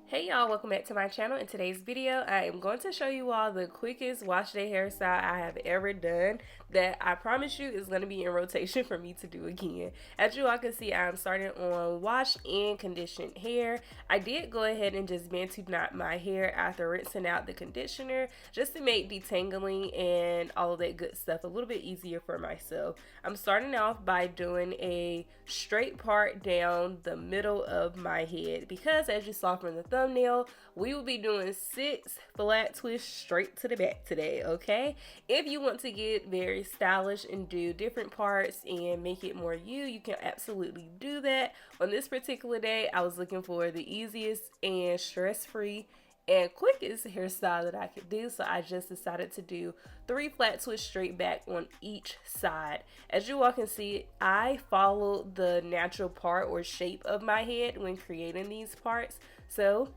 Hey y'all, welcome back to my channel. In today's video, I am going to show you all the quickest wash day hairstyle I have ever done that I promise you is going to be in rotation for me to do again. As you all can see, I'm starting on wash and conditioned hair. I did go ahead and just bantu knot my hair after rinsing out the conditioner just to make detangling and all of that good stuff a little bit easier for myself. I'm starting off by doing a straight part down the middle of my head because as you saw from the thumbnail, we will be doing 6 flat twists straight to the back today, okay? If you want to get very stylish and do different parts and make it more you can absolutely do that. On this particular day, I was looking for the easiest and stress-free and quickest hairstyle that I could do, so I just decided to do 3 flat twists straight back on each side. As you all can see, I followed the natural part or shape of my head when creating these parts. So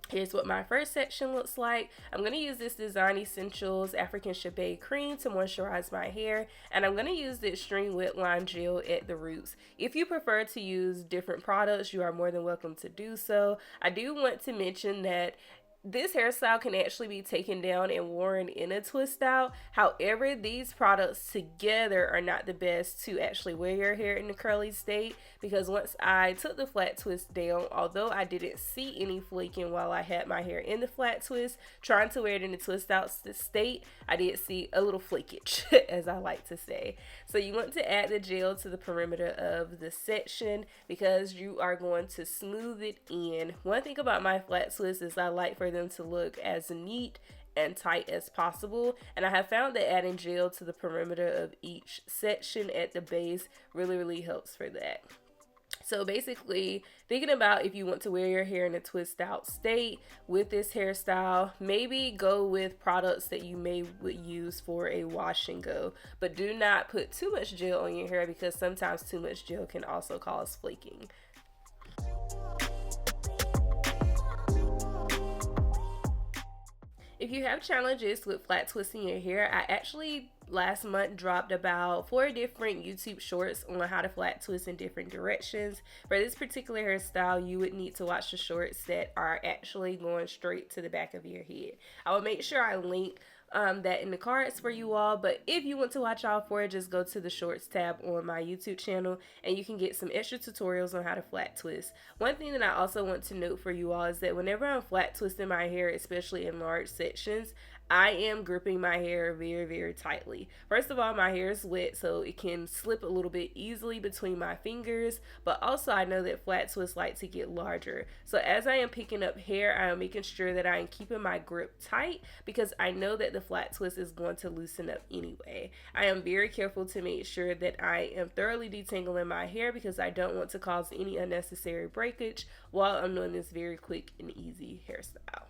here's what my first section looks like. I'm going to use this Design Essentials African Shea Cream to moisturize my hair, and I'm going to use the Extreme Wet Line Gel at the roots. If you prefer to use different products, you are more than welcome to do so. I do want to mention that this hairstyle can actually be taken down and worn in a twist out. However, these products together are not the best to actually wear your hair in the curly state, because once I took the flat twist down, although I didn't see any flaking while I had my hair in the flat twist, trying to wear it in the twist out state, I did see a little flakage, as I like to say. So you want to add the gel to the perimeter of the section because you are going to smooth it in. One thing about my flat twist is I like for them to look as neat and tight as possible, and I have found that adding gel to the perimeter of each section at the base really helps for that. So basically, thinking about if you want to wear your hair in a twist out state with this hairstyle, maybe go with products that you would use for a wash and go, but do not put too much gel on your hair because sometimes too much gel can also cause flaking. If you have challenges with flat twisting your hair, I actually last month dropped about 4 different YouTube shorts on how to flat twist in different directions. For this particular hairstyle, you would need to watch the shorts that are actually going straight to the back of your head. I will make sure I link that in the cards for you all, but if you want to watch all 4, just go to the shorts tab on my YouTube channel and you can get some extra tutorials on how to flat twist. One thing that I also want to note for you all is that whenever I'm flat twisting my hair, especially in large sections, I am gripping my hair very tightly. First of all, my hair is wet, so it can slip a little bit easily between my fingers, but also I know that flat twists like to get larger. So as I am picking up hair, I am making sure that I am keeping my grip tight because I know that the flat twist is going to loosen up anyway. I am very careful to make sure that I am thoroughly detangling my hair because I don't want to cause any unnecessary breakage while I'm doing this very quick and easy hairstyle.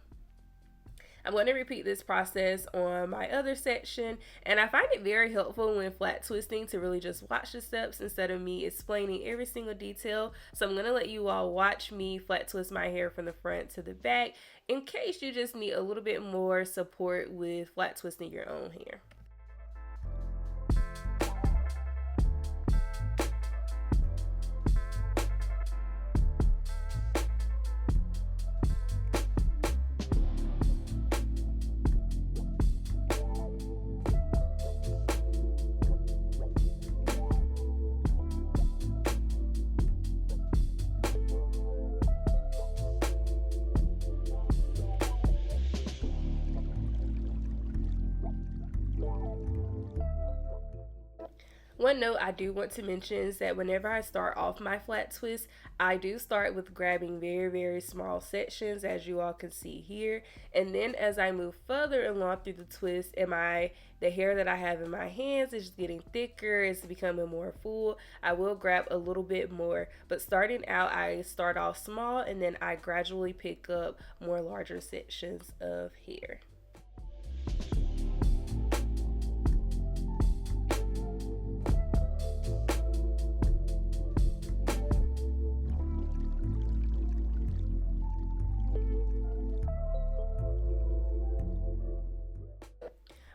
I'm going to repeat this process on my other section, and I find it very helpful when flat twisting to really just watch the steps instead of me explaining every single detail. So I'm going to let you all watch me flat twist my hair from the front to the back in case you just need a little bit more support with flat twisting your own hair. One note I do want to mention is that whenever I start off my flat twist, I do start with grabbing very small sections, as you all can see here, and then as I move further along through the twist and the hair that I have in my hands is getting thicker, it's becoming more full, I will grab a little bit more. But starting out, I start off small and then I gradually pick up more larger sections of hair.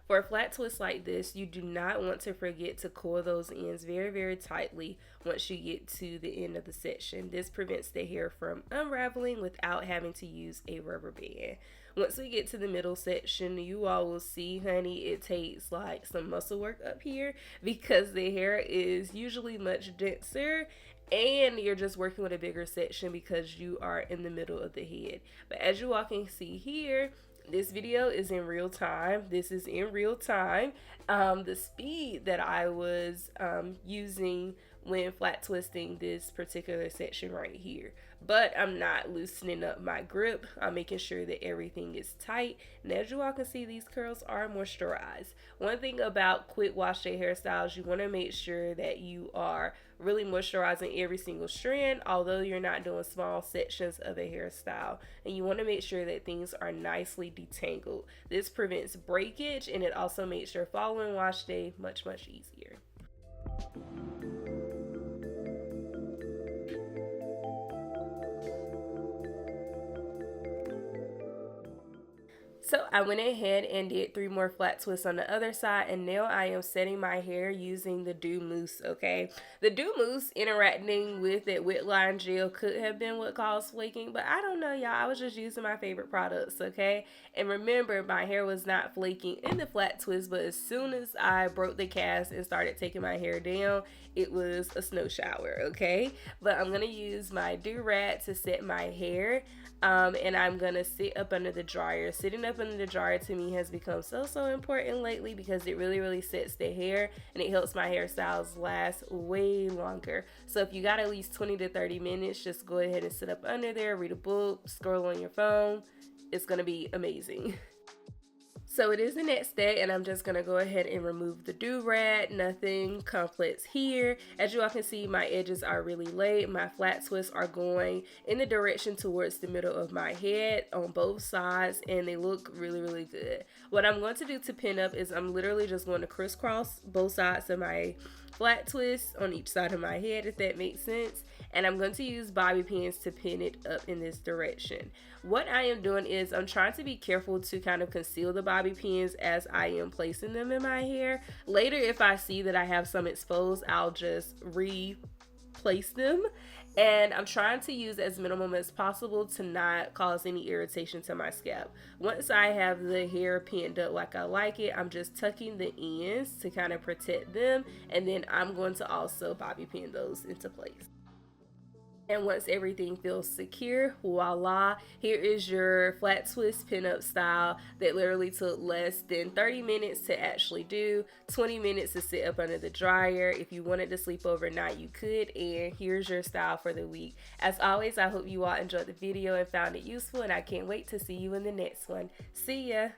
For a flat twist like this, you do not want to forget to coil those ends very, very tightly once you get to the end of the section. This prevents the hair from unraveling without having to use a rubber band. Once we get to the middle section, you all will see, honey, it takes like some muscle work up here because the hair is usually much denser and you're just working with a bigger section because you are in the middle of the head. But as you all can see here, this video is in real time. This is in real time. The speed that I was using when flat twisting this particular section right here, but I'm not loosening up my grip. I'm making sure that everything is tight, and as you all can see, these curls are moisturized. One thing about quick wash day hairstyles, you want to make sure that you are really moisturizing every single strand, although you're not doing small sections of a hairstyle, and you want to make sure that things are nicely detangled. This prevents breakage, and it also makes your following wash day much easier. So I went ahead and did 3 more flat twists on the other side, and now I am setting my hair using the Dew Mousse, okay? The Dew Mousse interacting with that wet line gel could have been what caused flaking, but I don't know, y'all. I was just using my favorite products, okay? And remember, my hair was not flaking in the flat twist, but as soon as I broke the cast and started taking my hair down, it was a snow shower, okay? But I'm gonna use my do-rag to set my hair, and I'm gonna sit up under the dryer. Sitting up under the dryer to me has become so important lately because it really sets the hair, and it helps my hairstyles last way longer. So if you got at least 20 to 30 minutes, just go ahead and sit up under there, read a book, scroll on your phone. It's gonna be amazing. So it is the next day, and I'm just going to go ahead and remove the do-rag. Nothing complex here. As you all can see, my edges are really laid. My flat twists are going in the direction towards the middle of my head on both sides, and they look really good. What I'm going to do to pin up is I'm literally just going to crisscross both sides of my flat twist on each side of my head, if that makes sense. And I'm going to use bobby pins to pin it up in this direction. What I am doing is I'm trying to be careful to kind of conceal the bobby pins as I am placing them in my hair. Later, if I see that I have some exposed, I'll just replace them. And I'm trying to use as minimum as possible to not cause any irritation to my scalp. Once I have the hair pinned up like I like it, I'm just tucking the ends to kind of protect them, and then I'm going to also bobby pin those into place. And once everything feels secure, voila, here is your flat twist pinup style that literally took less than 30 minutes to actually do, 20 minutes to sit up under the dryer. If you wanted to sleep overnight, you could, and here's your style for the week. As always, I hope you all enjoyed the video and found it useful, and I can't wait to see you in the next one. See ya!